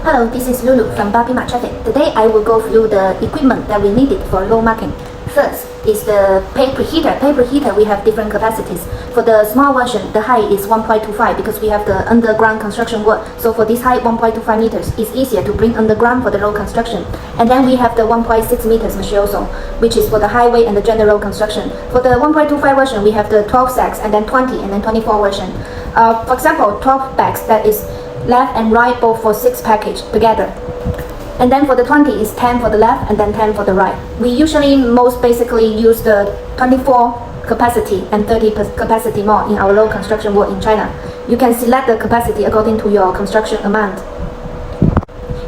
Hello, this is Lulu from Bapima Traffic. Today I will go through the equipment that we needed for low marking. First is the paint preheater. Paint preheater, we have different capacities. For the small version, the height is 1.25 because we have the underground construction work. So for this height, 1.25 meters, it's easier to bring underground for the road construction. And then we have the 1.6 meters machine also, which is for the highway and the general construction. For the 1.25 version, we have the 12 sacks and then 20 and then 24 version. For example, 12 bags, that is left and right both for 6 package together. And then for the 20 is 10 for the left and then 10 for the right. We usually most basically use the 24 capacity and 30 capacity more in our road construction work in China. You can select the capacity according to your construction amount.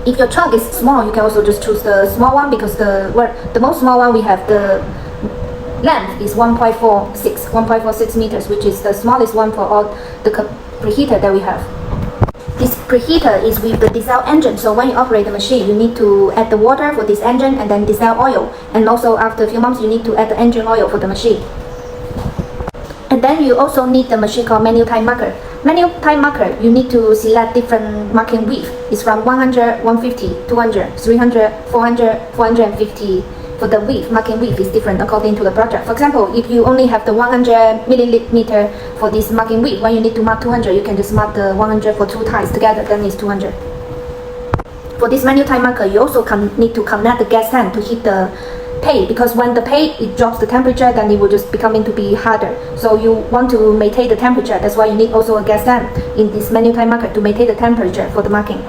If your truck is small, you can also just choose the small one because the most small one we have the length is 1.46 meters, which is the smallest one for all the preheater that we have. This preheater is with the diesel engine, so when you operate the machine, you need to add the water for this engine and then diesel oil. And also after a few months, you need to add the engine oil for the machine. And then you also need the machine called manual time marker. Manual time marker, you need to select different marking width. It's from 100, 150, 200, 300, 400, 450. For the width, marking width is different according to the project. For example, if you only have the 100 millimeter for this marking width, when you need to mark 200, you can just mark the 100 for 2 times together, then it's 200. For this manual time marker, you also need to connect the gas tank to heat the paint, because when the paint it drops the temperature, then it will just becoming to be harder. So you want to maintain the temperature. That's why you need also a gas tank in this manual time marker to maintain the temperature for the marking.